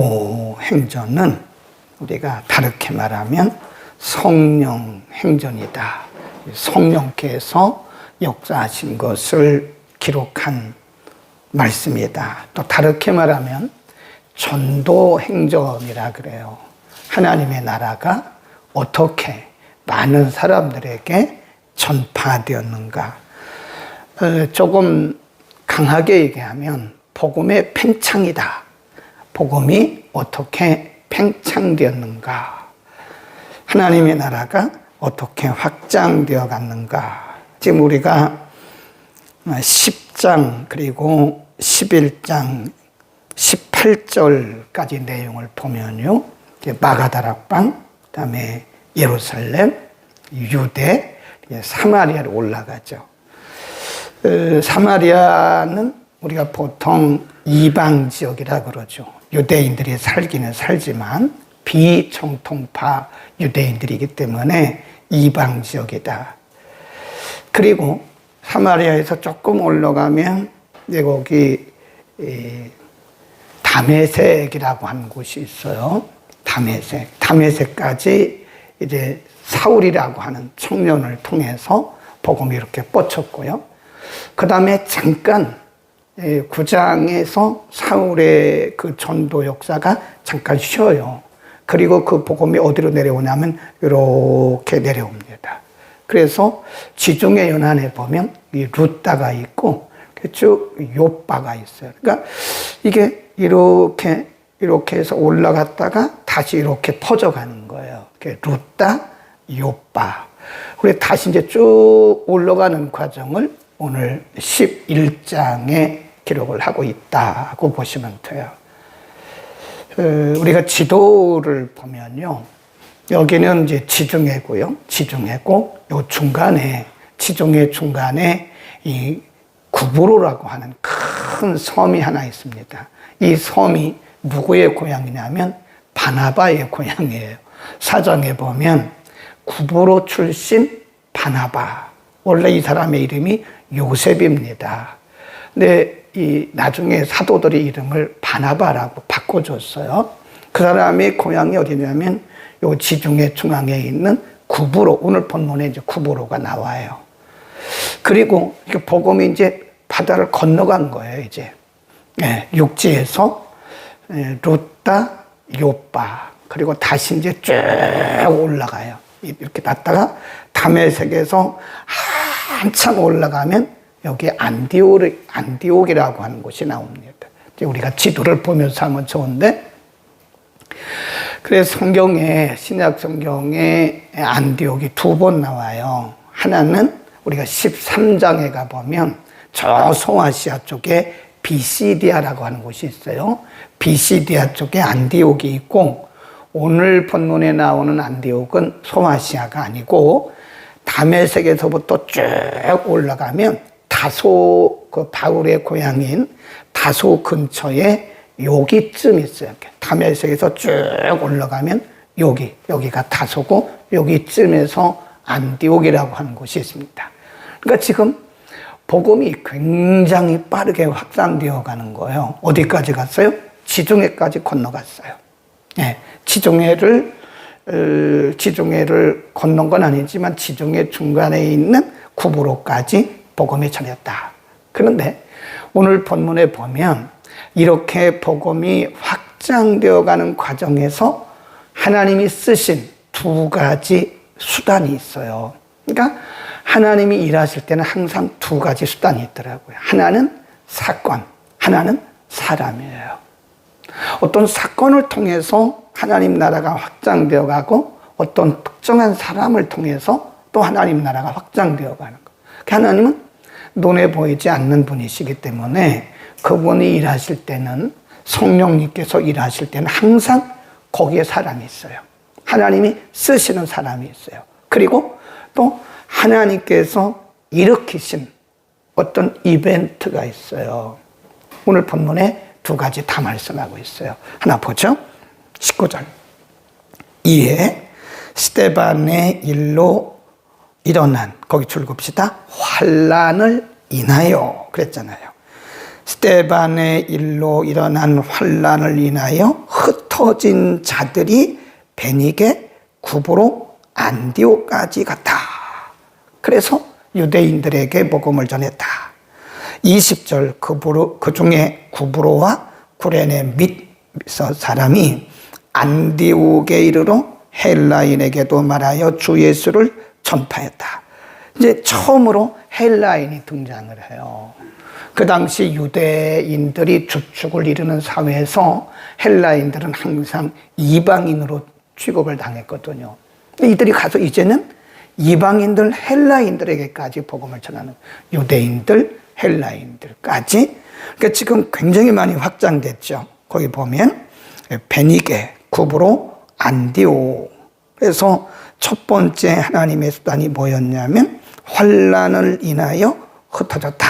행전은 우리가 다르게 말하면 성령 행전이다. 성령께서 역사하신 것을 기록한 말씀이다. 또 다르게 말하면 전도 행전이라 그래요. 하나님의 나라가 어떻게 많은 사람들에게 전파되었는가. 조금 강하게 얘기하면 복음의 팽창이다. 복음이 어떻게 팽창되었는가. 하나님의 나라가 어떻게 확장되어 갔는가. 지금 우리가 10장 그리고 11장 18절까지 내용을 보면요. 마가다락방, 그 다음에 예루살렘, 유대, 사마리아로 올라가죠. 사마리아는 우리가 보통 이방 지역이라 그러죠. 유대인들이 살기는 살지만 비정통파 유대인들이기 때문에 이방 지역이다. 그리고 사마리아에서 조금 올라가면 거기 다메섹이라고 하는 곳이 있어요. 다메섹까지 이제 사울이라고 하는 청년을 통해서 복음이 이렇게 뻗쳤고요. 그 다음에 잠깐 9장에서 사울의 그 전도 역사가 잠깐 쉬어요. 그리고 그 복음이 어디로 내려오냐면 이렇게 내려옵니다. 그래서 지중해 연안에 보면 이 루따가 있고 쭉 요빠가 있어요. 그러니까 이게 이렇게 해서 올라갔다가 다시 이렇게 퍼져가는 거예요. 루따, 요빠. 그리고 다시 이제 쭉 올라가는 과정을 오늘 11장에 기록을 하고 있다고 보시면 돼요. 우리가 지도를 보면요. 여기는 이제 지중해고요. 지중해고, 요 중간에, 지중해 중간에 이 구브로라고 하는 큰 섬이 하나 있습니다. 이 섬이 누구의 고향이냐면 바나바의 고향이에요. 사정에 보면 구브로 출신 바나바. 원래 이 사람의 이름이 요셉입니다. 근데 나중에 사도들이 이름을 바나바라고 바꿔줬어요. 그 사람의 고향이 어디냐면 요 지중해 중앙에 있는 구브로, 오늘 본문에 이제 구브로가 나와요. 그리고 복음이 이제 바다를 건너간 거예요, 이제. 육지에서 루따, 요빠, 그리고 다시 이제 쭉 올라가요. 이렇게 갔다가 다메섹에서 한참 올라가면 여기 안디옥이라고 하는 곳이 나옵니다. 이제 우리가 지도를 보면서 하면 좋은데, 그래서 성경에, 신약 성경에 안디옥이 2번 나와요. 하나는 우리가 13장에 가보면 저 소아시아 쪽에 비시디아라고 하는 곳이 있어요. 비시디아 쪽에 안디옥이 있고, 오늘 본문에 나오는 안디옥은 소아시아가 아니고 다메섹에서부터 쭉 올라가면 다소, 그 바울의 고향인 다소 근처에 여기쯤 있어요. 다메섹에서 쭉 올라가면 여기가 다소고, 여기쯤에서 안디옥이라고 하는 곳이 있습니다. 그러니까 지금 복음이 굉장히 빠르게 확산되어 가는 거예요. 어디까지 갔어요? 지중해까지 건너갔어요. 지중해를 건넌 건 아니지만 지중해 중간에 있는 구브로까지 복음이 전했다. 그런데 오늘 본문에 보면 이렇게 복음이 확장되어 가는 과정에서 하나님이 쓰신 2가지 수단이 있어요. 그러니까 하나님이 일하실 때는 항상 2가지 수단이 있더라고요. 하나는 사건, 하나는 사람이에요. 어떤 사건을 통해서 하나님 나라가 확장되어 가고, 어떤 특정한 사람을 통해서 또 하나님 나라가 확장되어 가는 거. 하나님은 눈에 보이지 않는 분이시기 때문에 그분이 일하실 때는, 성령님께서 일하실 때는 항상 거기에 사람이 있어요. 하나님이 쓰시는 사람이 있어요. 그리고 또 하나님께서 일으키신 어떤 이벤트가 있어요. 오늘 본문에 2가지 다 말씀하고 있어요. 하나 보죠. 19절. 이에 스데반의 일로 일어난, 거기 줄 봅시다. 환난을 인하여 그랬잖아요. 스데반의 일로 일어난 환란을 인하여 흩어진 자들이 베니게, 구브로, 안디오까지 갔다. 그래서 유대인들에게 복음을 전했다. 20절 그 중에 구브로와 구레네 및 사람이 안디옥에 이르러 헬라인에게도 말하여 주 예수를 전파했다. 이제 처음으로 헬라인이 등장을 해요. 그 당시 유대인들이 주축을 이루는 사회에서 헬라인들은 항상 이방인으로 취급을 당했거든요. 이들이 가서 이제는 이방인들, 헬라인들에게까지 복음을 전하는, 유대인들, 헬라인들까지. 그러니까 지금 굉장히 많이 확장됐죠. 거기 보면 베니게, 구브로, 안디오. 그래서 첫 번째 하나님의 수단이 뭐였냐면 환란을 인하여 흩어졌다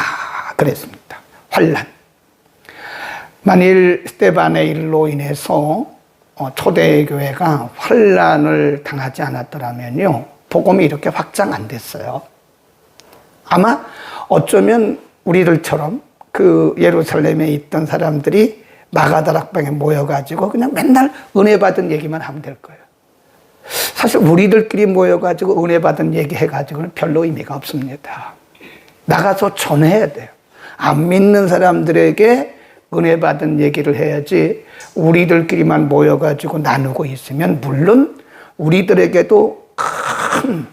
그랬습니다. 환란. 만일 스데반의 일로 인해서 초대교회가 환란을 당하지 않았더라면요, 복음이 이렇게 확장 안 됐어요. 아마 어쩌면 우리들처럼 그 예루살렘에 있던 사람들이 마가다락방에 모여가지고 그냥 맨날 은혜 받은 얘기만 하면 될 거예요. 사실 우리들끼리 모여가지고 은혜 받은 얘기 해가지고는 별로 의미가 없습니다. 나가서 전해야 돼요. 안 믿는 사람들에게 은혜 받은 얘기를 해야지, 우리들끼리만 모여가지고 나누고 있으면 물론 우리들에게도 큰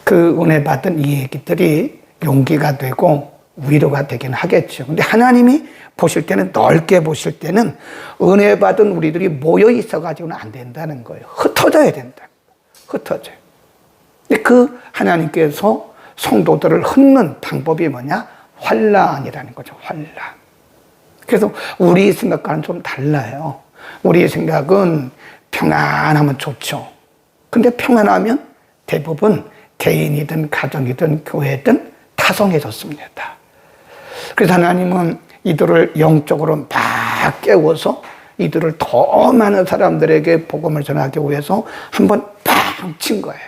그 은혜 받은 이 얘기들이 용기가 되고 위로가 되긴 하겠죠. 근데 하나님이 보실 때는, 넓게 보실 때는 은혜 받은 우리들이 모여 있어가지고는 안 된다는 거예요. 흩어져야 된다. 흩어져요. 근데 그 하나님께서 성도들을 흩는 방법이 뭐냐? 환란이라는 거죠. 환란. 그래서 우리 생각과는 좀 달라요. 우리 생각은 평안하면 좋죠. 근데 평안하면 대부분 개인이든 가정이든 교회든 타성해졌습니다. 그래서 하나님은 이들을 영적으로 막 깨워서 이들을 더 많은 사람들에게 복음을 전하기 위해서 한번 빵 친 거예요.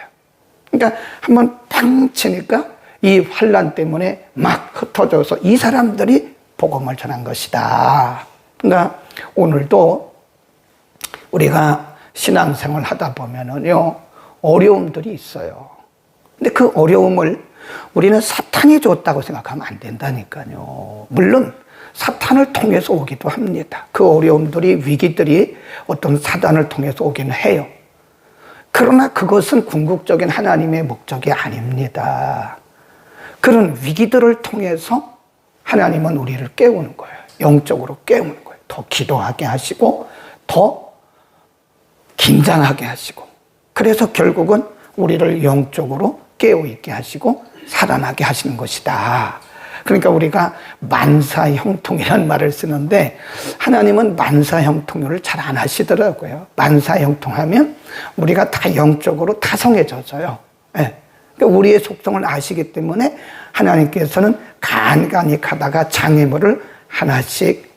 그러니까 한번 빵 치니까 이 환란 때문에 막 흩어져서 이 사람들이 복음을 전한 것이다. 그러니까 오늘도 우리가 신앙생활을 하다 보면은요, 어려움들이 있어요. 근데 그 어려움을 우리는 사탄이 줬다고 생각하면 안 된다니까요. 물론 사탄을 통해서 오기도 합니다. 그 어려움들이, 위기들이 어떤 사단을 통해서 오기는 해요. 그러나 그것은 궁극적인 하나님의 목적이 아닙니다. 그런 위기들을 통해서 하나님은 우리를 깨우는 거예요. 영적으로 깨우는 거예요. 더 기도하게 하시고 더 긴장하게 하시고, 그래서 결국은 우리를 영적으로 깨어있게 하시고 살아나게 하시는 것이다. 그러니까 우리가 만사형통이라는 말을 쓰는데 하나님은 만사형통을 잘 안 하시더라고요. 만사형통하면 우리가 다 영적으로 타성해져서요. 네. 그러니까 우리의 속성을 아시기 때문에 하나님께서는 간간히 가다가 장애물을 하나씩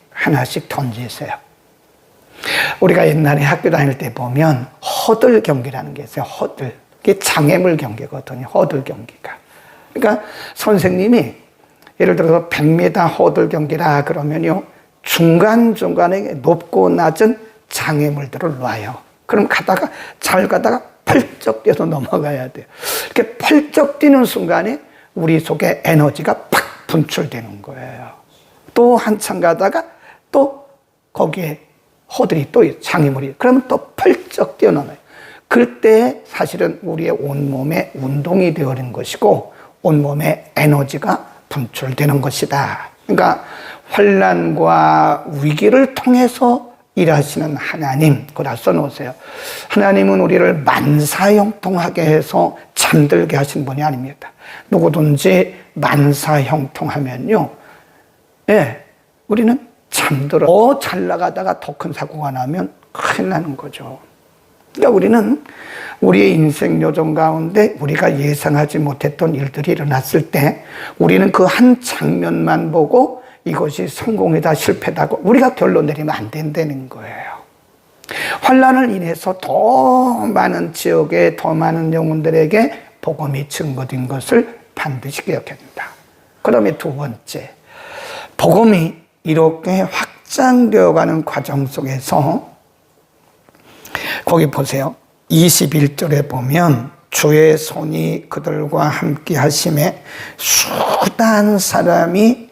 던지세요. 우리가 옛날에 학교 다닐 때 보면 허들 경기라는 게 있어요. 허들. 그게 장애물 경기거든요. 허들 경기가. 그러니까 선생님이 예를 들어서 100m 허들 경기라 그러면요, 중간중간에 높고 낮은 장애물들을 놔요. 그럼 잘 가다가 펄쩍 뛰어서 넘어가야 돼요. 이렇게 펄쩍 뛰는 순간에 우리 속에 에너지가 팍 분출되는 거예요. 또 한참 가다가 또 거기에 허들이 또 장애물이, 그러면 또 펄쩍 뛰어넘어요. 그때 사실은 우리의 온몸에 운동이 되어버린 것이고 온몸에 에너지가 분출되는 것이다. 그러니까 환난과 위기를 통해서 일하시는 하나님, 그걸 써놓으세요. 하나님은 우리를 만사형통하게 해서 잠들게 하신 분이 아닙니다. 누구든지 만사형통하면요, 예, 우리는 잠들어. 더 잘 나가다가 더 큰 사고가 나면 큰일 나는 거죠. 그러니까 우리는 우리의 인생 요정 가운데 우리가 예상하지 못했던 일들이 일어났을 때 우리는 그 한 장면만 보고 이것이 성공이다 실패다고 우리가 결론 내리면 안 된다는 거예요. 환난을 인해서 더 많은 지역에 더 많은 영혼들에게 복음이 증거된 것을 반드시 기억해야 된다. 그 다음에 두 번째, 복음이 이렇게 확장되어 가는 과정 속에서 거기 보세요. 21절에 보면 주의 손이 그들과 함께 하심에 수단 사람이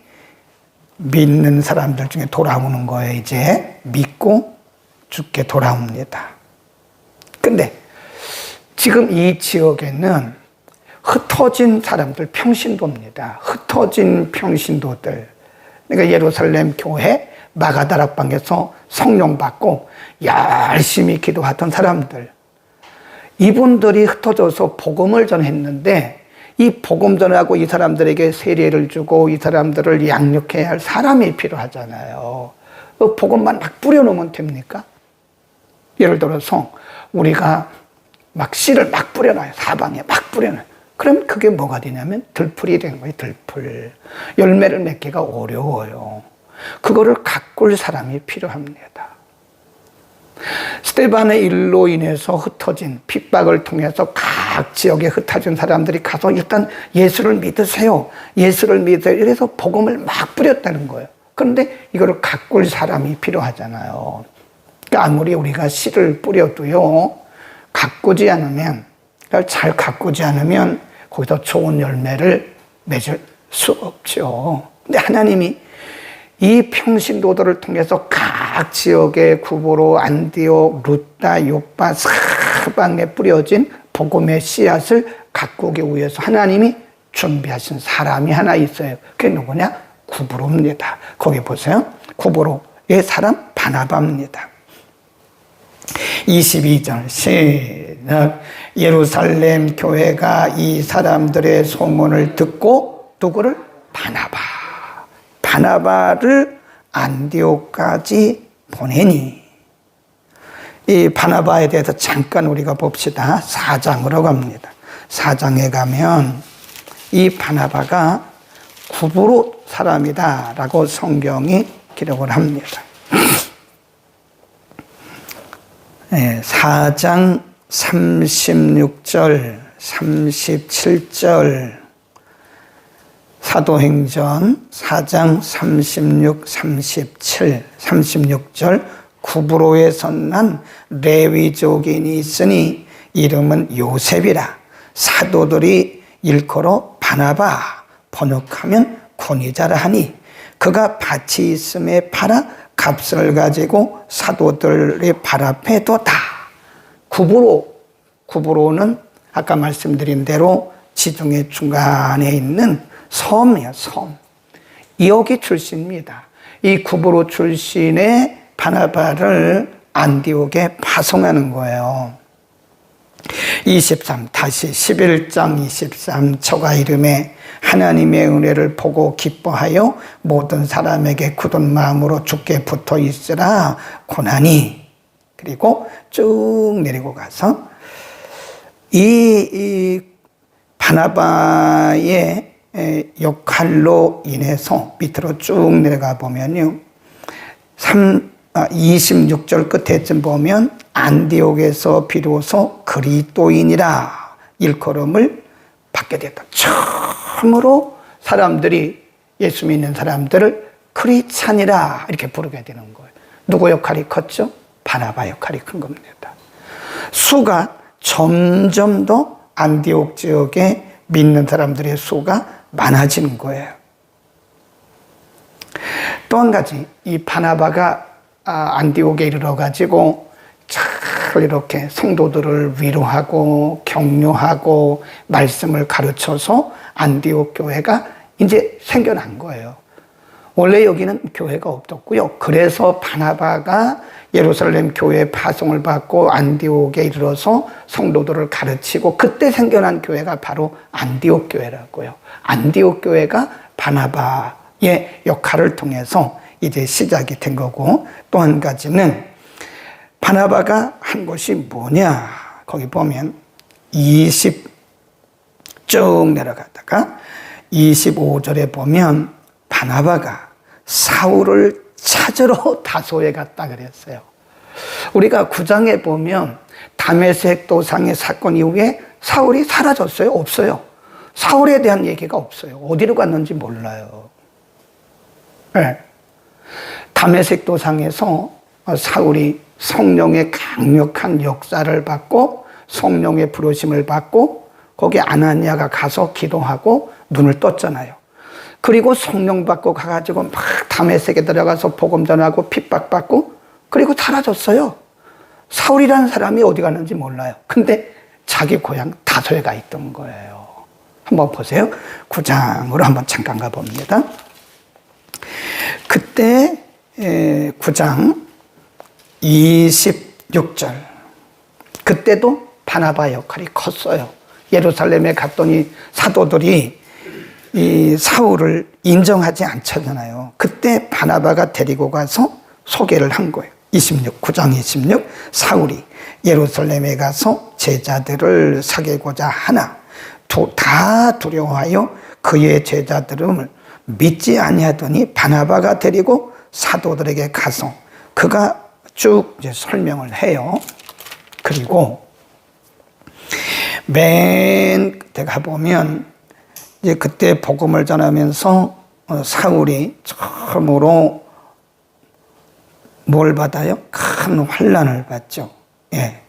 믿는 사람들 중에 돌아오는 거예요. 이제 믿고 죽게 돌아옵니다. 근데 지금 이 지역에는 흩어진 사람들, 평신도입니다. 흩어진 평신도들. 그러니까 예루살렘 교회 마가다락방에서 성령 받고 열심히 기도하던 사람들. 이분들이 흩어져서 복음을 전했는데 이 복음 전하고 이 사람들에게 세례를 주고 이 사람들을 양육해야 할 사람이 필요하잖아요. 그 복음만 막 뿌려놓으면 됩니까? 예를 들어서 우리가 막 씨를 막 뿌려놔요. 사방에 막 뿌려놔요. 그럼 그게 뭐가 되냐면 들풀이 되는 거예요. 들풀. 열매를 맺기가 어려워요. 그거를 가꿀 사람이 필요합니다. 스데반의 일로 인해서 흩어진 핍박을 통해서 각 지역에 흩어진 사람들이 가서 일단 예수를 믿으세요. 예수를 믿으세요. 이래서 복음을 막 뿌렸다는 거예요. 그런데 이거를 가꿀 사람이 필요하잖아요. 그러니까 아무리 우리가 씨를 뿌려도요, 가꾸지 않으면, 그러니까 잘 가꾸지 않으면 거기서 좋은 열매를 맺을 수 없죠. 근데 하나님이 이 평신도들을 통해서 각 지역의 구보로, 안디옥, 루다, 요빠, 사방에 뿌려진 복음의 씨앗을 가꾸기 위해서 하나님이 준비하신 사람이 하나 있어요. 그게 누구냐? 구브로입니다. 거기 보세요. 구브로의 사람 바나바입니다. 22절 시작. 예루살렘 교회가 이 사람들의 소문을 듣고 누구를? 바나바를 안디옥까지 보내니. 이 바나바에 대해서 잠깐 우리가 봅시다. 4장으로 갑니다. 4장에 가면 이 바나바가 구브로 사람이다라고 성경이 기록을 합니다. 4장 36절, 37절, 사도행전 4장 36, 37, 36절 구브로에서 난 레위족인이 있으니 이름은 요셉이라. 사도들이 일컬어 바나바, 번역하면 권위자라 하니 그가 밭이 있음에 팔아 값을 가지고 사도들의 발 앞에 뒀다. 구브로는 아까 말씀드린 대로 지중해 중간에 있는 섬이에요. 섬. 여기 출신입니다. 이 구브로 출신의 바나바를 안디옥에 파송하는 거예요. 23 다시 11장 23 저가 이름에 하나님의 은혜를 보고 기뻐하여 모든 사람에게 굳은 마음으로 주께 붙어 있으라 고나니. 그리고 쭉 내리고 가서 이 바나바의 역할로 인해서 밑으로 쭉 내려가 보면요, 26절 끝에쯤 보면 안디옥에서 비로소 그리스도인이라 일컬음을 받게 됐다. 처음으로 사람들이, 예수 믿는 사람들을 크리스찬이라 이렇게 부르게 되는 거예요. 누구 역할이 컸죠? 바나바 역할이 큰 겁니다. 수가 점점 더 안디옥 지역에 믿는 사람들의 수가 많아지는 거예요. 또 한 가지, 이 바나바가 안디옥에 이르러가지고 잘 이렇게 성도들을 위로하고 격려하고 말씀을 가르쳐서 안디옥 교회가 이제 생겨난 거예요. 원래 여기는 교회가 없었고요. 그래서 바나바가 예루살렘 교회에 파송을 받고 안디옥에 이르러서 성도들을 가르치고 그때 생겨난 교회가 바로 안디옥 교회라고요. 안디옥 교회가 바나바의 역할을 통해서 이제 시작이 된 거고, 또 한 가지는 바나바가 한 것이 뭐냐. 거기 보면 쭉 내려가다가 25절에 보면 바나바가 사울을 찾으러 다소에 갔다 그랬어요. 우리가 9장에 보면 다메섹 도상의 사건 이후에 사울이 사라졌어요? 없어요. 사울에 대한 얘기가 없어요. 어디로 갔는지 몰라요. 네. 다메섹 도상에서 사울이 성령의 강력한 역사를 받고 성령의 부르심을 받고 거기 아나니아가 가서 기도하고 눈을 떴잖아요. 그리고 성령 받고 가가지고 막 다메섹에 들어가서 복음 전하고 핍박받고 그리고 사라졌어요. 사울이라는 사람이 어디 갔는지 몰라요. 근데 자기 고향 다소에 가 있던 거예요. 한번 보세요. 9장으로 한번 잠깐 가봅니다. 그때 9장 26절. 그때도 바나바 역할이 컸어요. 예루살렘에 갔더니 사도들이 이 사울을 인정하지 않잖아요. 그때 바나바가 데리고 가서 소개를 한 거예요. 9장 26. 사울이 예루살렘에 가서 제자들을 사귀고자 하나 다 두려워하여 그의 제자들을 믿지 아니하더니 바나바가 데리고 사도들에게 가서 그가 쭉 이제 설명을 해요. 그리고 맨 끝에 가보면 이제 그때 복음을 전하면서 사울이 처음으로 뭘 받아요? 큰 환난을 받죠. 예.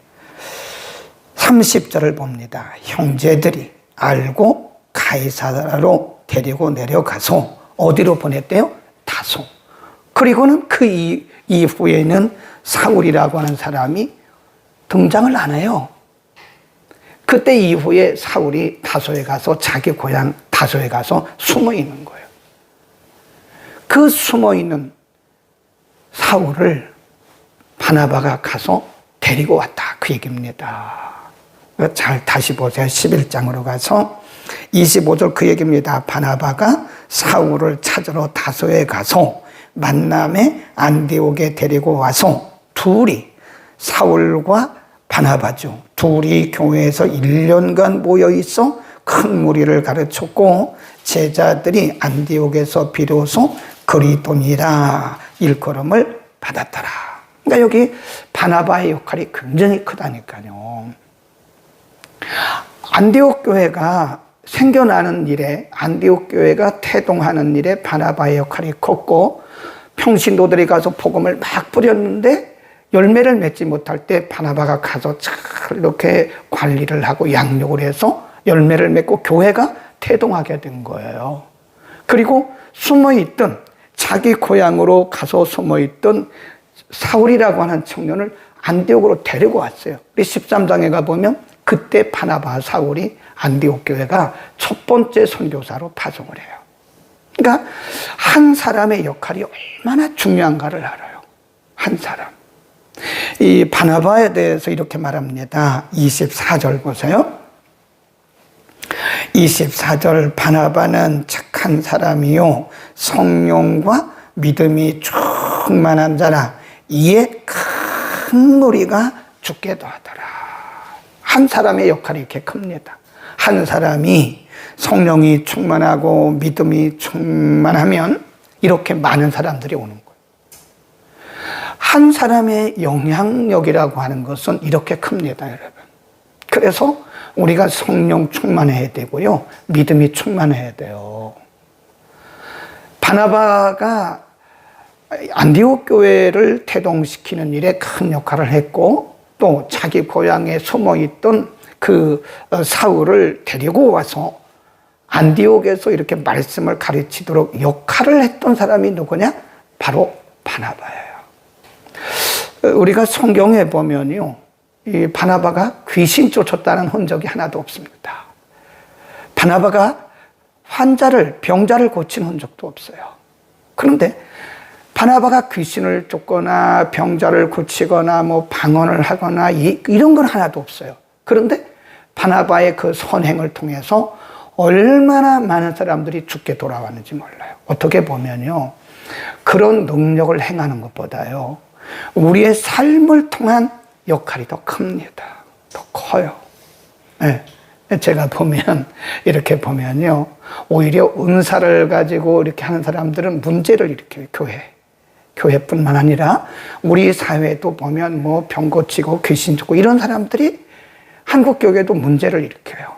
30절을 봅니다. 형제들이 알고 가이사라로 데리고 내려가서 어디로 보냈대요? 다소. 그리고는 그 이후에는 사울이라고 하는 사람이 등장을 안 해요. 그때 이후에 사울이 다소에 가서 자기 고향 다소에 가서 숨어 있는 거예요. 그 숨어 있는 사울을 바나바가 가서 데리고 왔다. 그 얘기입니다. 잘 다시 보세요. 11장으로 가서 25절 그 얘기입니다. 바나바가 사울을 찾으러 다소에 가서 만남에 안디옥에 데리고 와서 둘이 사울과 바나바죠. 둘이 교회에서 1년간 모여 있어 큰 무리를 가르쳤고 제자들이 안디옥에서 비로소 그리스도니라 일컬음을 받았더라. 그러니까 여기 바나바의 역할이 굉장히 크다니까요. 안디옥 교회가 생겨나는 일에, 안디옥 교회가 태동하는 일에 바나바의 역할이 컸고 평신도들이 가서 복음을 막 뿌렸는데 열매를 맺지 못할 때 바나바가 가서 잘 이렇게 관리를 하고 양육을 해서 열매를 맺고 교회가 태동하게 된 거예요. 그리고 숨어있던 자기 고향으로 가서 숨어있던 사울이라고 하는 청년을 안디옥으로 데리고 왔어요. 우리 13장에 가보면 그때 바나바 사울이 안디옥 교회가 첫 번째 선교사로 파송을 해요. 그러니까 한 사람의 역할이 얼마나 중요한가를 알아요. 한 사람. 이 바나바에 대해서 이렇게 말합니다. 24절 보세요. 24절 바나바는 착한 사람이요 성령과 믿음이 충만한 자라 이에 큰 무리가 죽게도 하더라. 한 사람의 역할이 이렇게 큽니다. 한 사람이 성령이 충만하고 믿음이 충만하면 이렇게 많은 사람들이 오는 거예요. 한 사람의 영향력이라고 하는 것은 이렇게 큽니다, 여러분. 그래서 우리가 성령 충만해야 되고요. 믿음이 충만해야 돼요. 바나바가 안디옥 교회를 태동시키는 일에 큰 역할을 했고 또 자기 고향에 숨어있던 그 사울을 데리고 와서 안디옥에서 이렇게 말씀을 가르치도록 역할을 했던 사람이 누구냐? 바로 바나바예요. 우리가 성경에 보면요. 이 바나바가 귀신 쫓았다는 흔적이 하나도 없습니다. 바나바가 병자를 고친 흔적도 없어요. 그런데 바나바가 귀신을 쫓거나 병자를 고치거나 뭐 방언을 하거나 이런 건 하나도 없어요. 그런데 바나바의 그 선행을 통해서 얼마나 많은 사람들이 죽게 돌아왔는지 몰라요. 어떻게 보면요. 그런 능력을 행하는 것보다요. 우리의 삶을 통한 역할이 더 큽니다. 더 커요. 네. 제가 보면, 이렇게 보면요. 오히려 은사를 가지고 이렇게 하는 사람들은 문제를 일으켜요. 교회뿐만 아니라 우리 사회도 보면 뭐 병 고치고 귀신 쫓고 이런 사람들이 한국 교회도 문제를 일으켜요.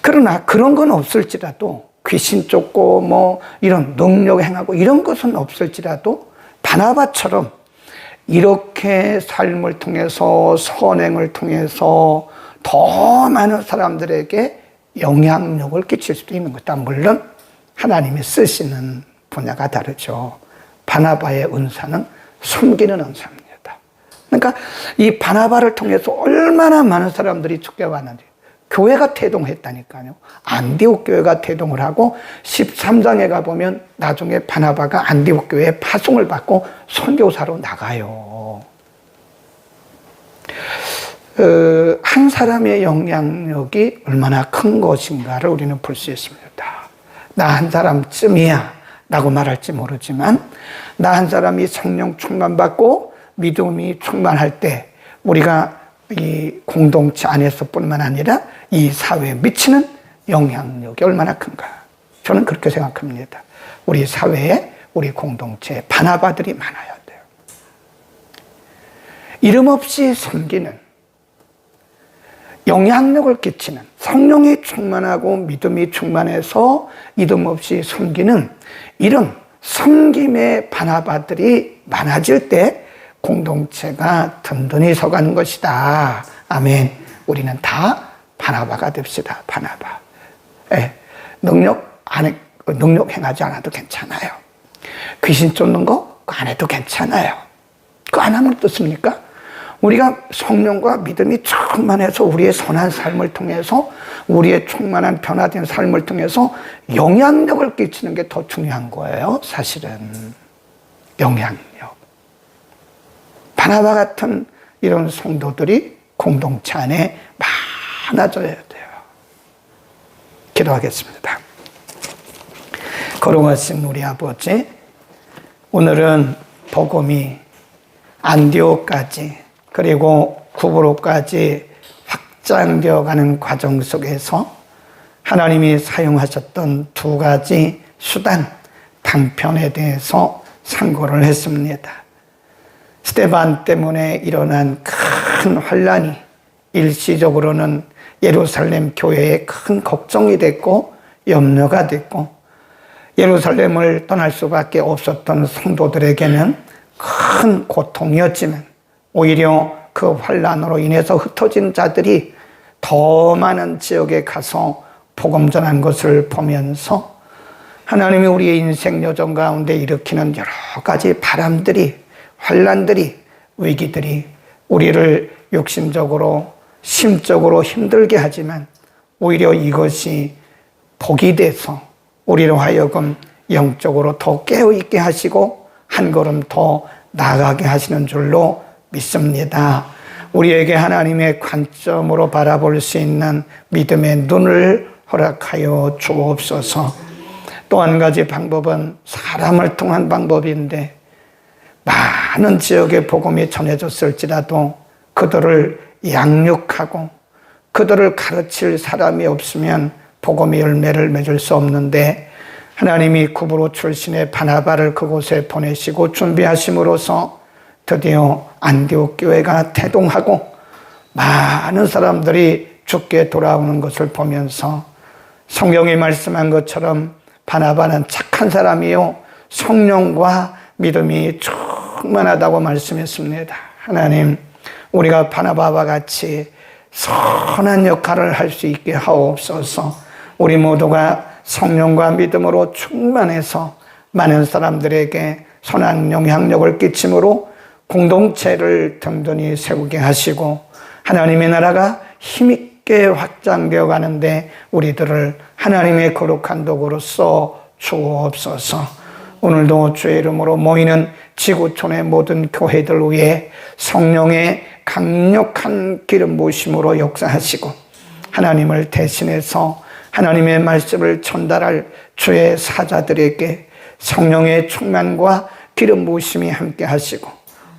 그러나 그런 건 없을지라도 귀신 쫓고 뭐 이런 능력 행하고 이런 것은 없을지라도 바나바처럼 이렇게 삶을 통해서 선행을 통해서 더 많은 사람들에게 영향력을 끼칠 수도 있는 것이다. 물론 하나님이 쓰시는 분야가 다르죠. 바나바의 은사는 섬기는 은사입니다. 그러니까 이 바나바를 통해서 얼마나 많은 사람들이 죽게 왔는지, 교회가 태동했다니까요. 안디옥 교회가 태동을 하고 13장에 가보면 나중에 바나바가 안디옥 교회에 파송을 받고 선교사로 나가요. 한 사람의 영향력이 얼마나 큰 것인가를 우리는 볼 수 있습니다. 나 한 사람쯤이야 라고 말할지 모르지만 나 한 사람이 성령 충만받고 믿음이 충만할 때 우리가 이 공동체 안에서뿐만 아니라 이 사회에 미치는 영향력이 얼마나 큰가. 저는 그렇게 생각합니다. 우리 사회에, 우리 공동체에 바나바들이 많아야 돼요. 이름 없이 섬기는, 영향력을 끼치는, 성령이 충만하고 믿음이 충만해서 이름 없이 섬기는 이런 섬김의 바나바들이 많아질 때 공동체가 든든히 서가는 것이다. 아멘. 우리는 다 바나바가 됩시다. 바나바. 예. 능력 행하지 않아도 괜찮아요. 귀신 쫓는 거 그거 안 해도 괜찮아요. 그거 안 하면 어떻습니까? 우리가 성령과 믿음이 충만해서 우리의 선한 삶을 통해서 우리의 충만한 변화된 삶을 통해서 영향력을 끼치는 게 더 중요한 거예요. 사실은 영향력. 바나바 같은 이런 성도들이 공동체 안에 많아져야 돼요. 기도하겠습니다. 거룩하신 우리 아버지, 오늘은 복음이 안디옥까지 그리고 구브로까지 확장되어 가는 과정 속에서 하나님이 사용하셨던 두 가지 수단, 방편에 대해서 상고를 했습니다. 스데반 때문에 일어난 큰 환란이 일시적으로는 예루살렘 교회에 큰 걱정이 됐고 염려가 됐고, 예루살렘을 떠날 수밖에 없었던 성도들에게는 큰 고통이었지만 오히려 그 환란으로 인해서 흩어진 자들이 더 많은 지역에 가서 복음 전한 것을 보면서 하나님이 우리의 인생 여정 가운데 일으키는 여러 가지 바람들이, 환란들이, 위기들이 우리를 육신적으로 심적으로 힘들게 하지만 오히려 이것이 복이 돼서 우리로 하여금 영적으로 더 깨어있게 하시고 한 걸음 더 나아가게 하시는 줄로 믿습니다. 우리에게 하나님의 관점으로 바라볼 수 있는 믿음의 눈을 허락하여 주옵소서. 또 한 가지 방법은 사람을 통한 방법인데, 많은 지역에 복음이 전해졌을지라도 그들을 양육하고 그들을 가르칠 사람이 없으면 복음의 열매를 맺을 수 없는데, 하나님이 구브로 출신의 바나바를 그곳에 보내시고 준비하심으로써 드디어 안디옥 교회가 태동하고 많은 사람들이 죽게 돌아오는 것을 보면서 성경이 말씀한 것처럼 바나바는 착한 사람이요 성령과 믿음이 충만하다고 말씀했습니다. 하나님, 우리가 바나바와 같이 선한 역할을 할 수 있게 하옵소서. 우리 모두가 성령과 믿음으로 충만해서 많은 사람들에게 선한 영향력을 끼침으로 공동체를 든든히 세우게 하시고 하나님의 나라가 힘있게 확장되어 가는데 우리들을 하나님의 거룩한 도구로 써 주옵소서. 오늘도 주의 이름으로 모이는 지구촌의 모든 교회들 위해 성령의 강력한 기름 부으심으로 역사하시고 하나님을 대신해서 하나님의 말씀을 전달할 주의 사자들에게 성령의 충만과 기름 부으심이 함께 하시고,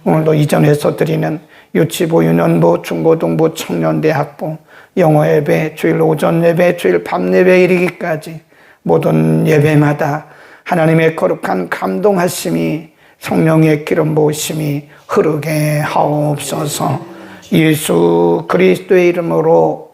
오늘도 이전에서 드리는 유치부, 유년부, 중고등부, 청년대학부, 영어 예배, 주일 오전 예배, 주일 밤 예배 이르기까지 모든 예배마다 하나님의 거룩한 감동하심이, 성령의 기름 부으심이 흐르게 하옵소서. 예수 그리스도의 이름으로